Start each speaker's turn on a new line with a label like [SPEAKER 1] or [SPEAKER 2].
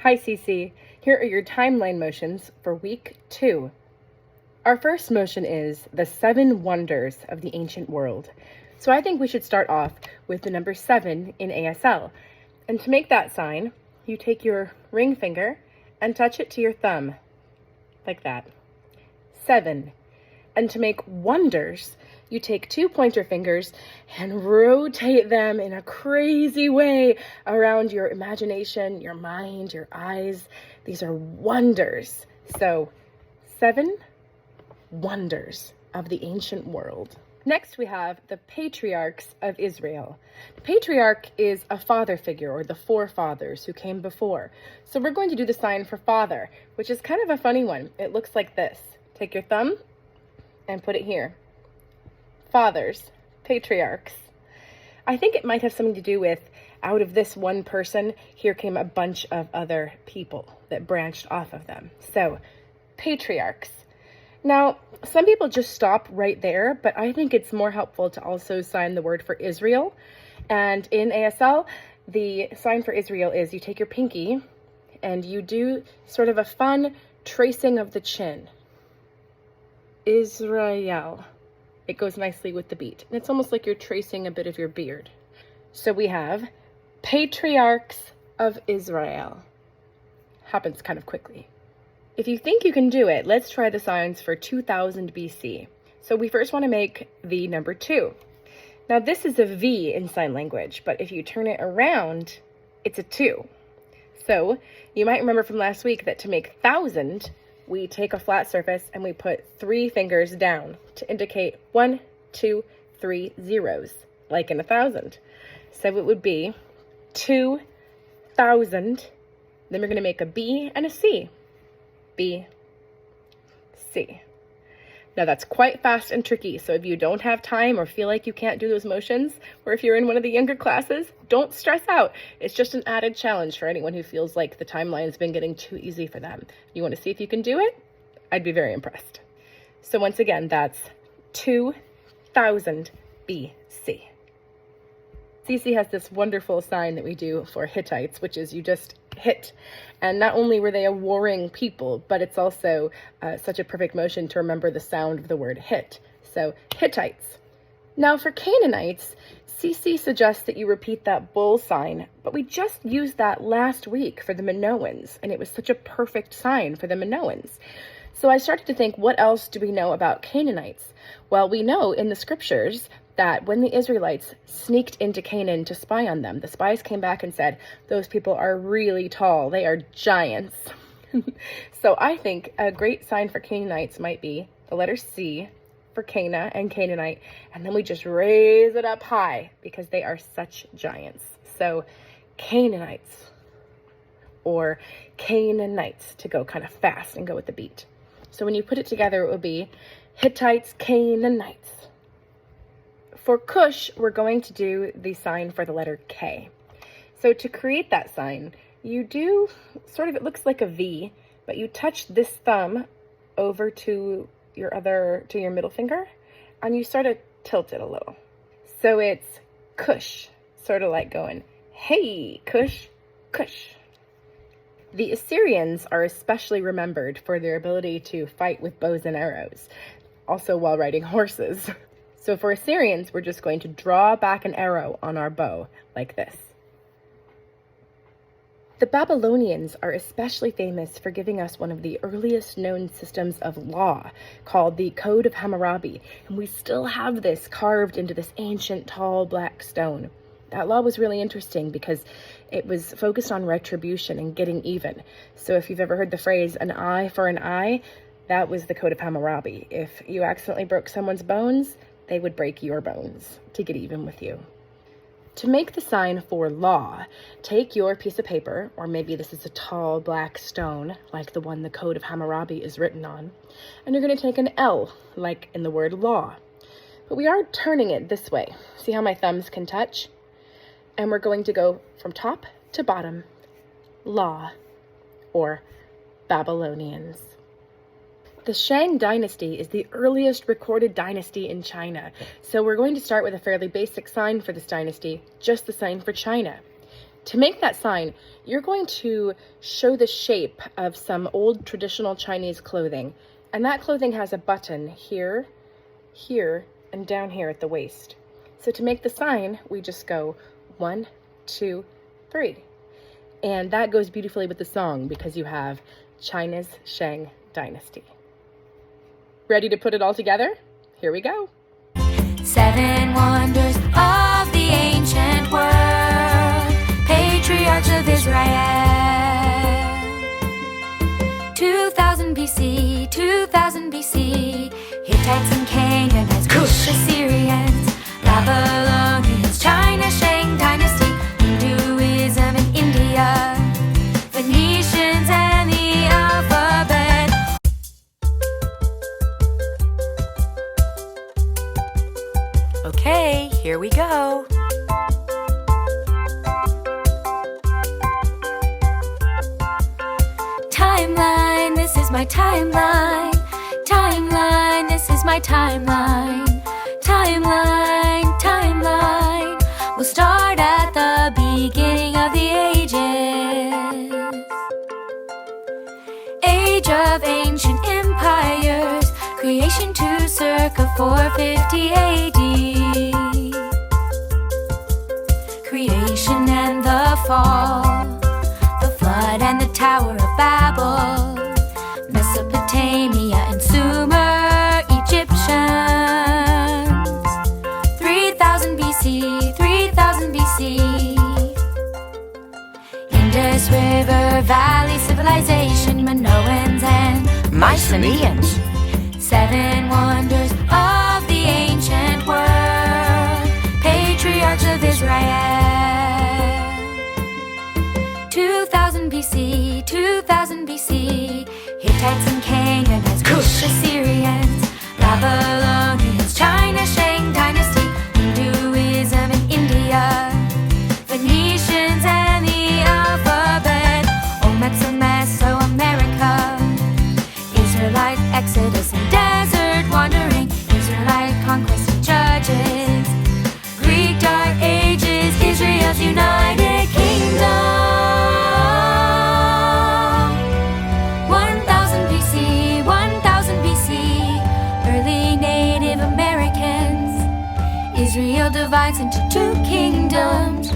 [SPEAKER 1] Hi CC, here are your timeline motions for week 2. Our first motion is the 7 wonders of the ancient world. So I think we should start off with the number 7 in ASL. And to make that sign, you take your ring finger and touch it to your thumb, like that. 7. And to make wonders, you take 2 pointer fingers and rotate them in a crazy way around your imagination, your mind, your eyes. These are wonders. So 7 wonders of the ancient world. Next, we have the Patriarchs of Israel. The patriarch is a father figure, or the forefathers who came before. So we're going to do the sign for father, which is kind of a funny one. It looks like this. Take your thumb and put it here. Fathers, patriarchs. I think it might have something to do with, out of this one person, here came a bunch of other people that branched off of them. So, patriarchs. Now, some people just stop right there, but I think it's more helpful to also sign the word for Israel. And in ASL, the sign for Israel is you take your pinky and you do sort of a fun tracing of the chin. Israel. It goes nicely with the beat. And it's almost like you're tracing a bit of your beard. So we have Patriarchs of Israel. Happens kind of quickly. If you think you can do it, let's try the signs for 2000 BC. So we first want to make the number 2. Now this is a V in sign language, but if you turn it around, it's a 2. So you might remember from last week that to make 1000, we take a flat surface and we put 3 fingers down to indicate 1, 2, 3 zeros, like in 1000. So it would be 2000. Then we're going to make a B and a C. B, C. Now that's quite fast and tricky, so if you don't have time or feel like you can't do those motions, or if you're in one of the younger classes, don't stress out. It's just an added challenge for anyone who feels like the timeline's been getting too easy for them. You want to see if you can do it? I'd be very impressed. So once again, that's 2000 BC. CC has this wonderful sign that we do for Hittites, which is you just hit. And not only were they a warring people, but it's also such a perfect motion to remember the sound of the word hit. So Hittites. Now for Canaanites, CC suggests that you repeat that bull sign, but we just used that last week for the Minoans, and it was such a perfect sign for the Minoans. So I started to think, what else do we know about Canaanites? Well, we know in the scriptures that when the Israelites sneaked into Canaan to spy on them, the spies came back and said, those people are really tall. They are giants. So I think a great sign for Canaanites might be the letter C for Cana and Canaanite, and then we just raise it up high because they are such giants. So Canaanites, or Canaanites, to go kind of fast and go with the beat. So when you put it together, it would be Hittites, Canaanites. For Kush, we're going to do the sign for the letter K. So to create that sign, you do sort of, it looks like a V, but you touch this thumb over to your middle finger, and you sort of tilt it a little. So it's Kush, sort of like going, hey, Kush, Kush. The Assyrians are especially remembered for their ability to fight with bows and arrows, also while riding horses. So for Assyrians, we're just going to draw back an arrow on our bow, like this. The Babylonians are especially famous for giving us one of the earliest known systems of law, called the Code of Hammurabi, and we still have this carved into this ancient, tall, black stone. That law was really interesting because it was focused on retribution and getting even. So if you've ever heard the phrase, an eye for an eye, that was the Code of Hammurabi. If you accidentally broke someone's bones, they would break your bones to get even with you. To make the sign for law, take your piece of paper, or maybe this is a tall black stone, like the one the Code of Hammurabi is written on, and you're going to take an L, like in the word law. But we are turning it this way. See how my thumbs can touch? And we're going to go from top to bottom, law, or Babylonians. The Shang Dynasty is the earliest recorded dynasty in China, so we're going to start with a fairly basic sign for this dynasty, just the sign for China. To make that sign, you're going to show the shape of some old traditional Chinese clothing. And that clothing has a button here, here, and down here at the waist. So to make the sign, we just go 1, 2, 3. And that goes beautifully with the song because you have China's Shang Dynasty. Ready to put it all together? Here we go.
[SPEAKER 2] 7 wonders of the ancient world, Patriarchs of Israel. 2000 BC, 2000 BC, Hittites and Canaanites, Kush, Assyrians, Babylonians, China, Shang Dynasty, Hinduism in India, Phoenicians and the alphabet. Okay, here we go. Timeline, this is my timeline. Timeline, this is my timeline. Timeline, timeline. We'll start at the beginning of the ages. Age of ancient empires, creation to circa 450 AD. Creation and the fall, the flood and the Tower of Babel, Mesopotamia and Sumer, Egyptians. 3000 BC, 3000 BC. Indus River Valley civilization, Minoans and Mycenaeans. 7 wonders of the ancient world, Patriarchs of Israel. 2000 BC, 2000 BC, Hittites and Canaanites, Kush, Assyrians, Babylonians, China, Shang Dynasty, Hinduism in India, Phoenicians and the alphabet, Mesoamerica, Israelite exodus and desert wandering, Israelite conquest and judges, Greek dark ages, Israel's united kingdom. 1000 BC, 1000 BC, early Native Americans, Israel divides into 2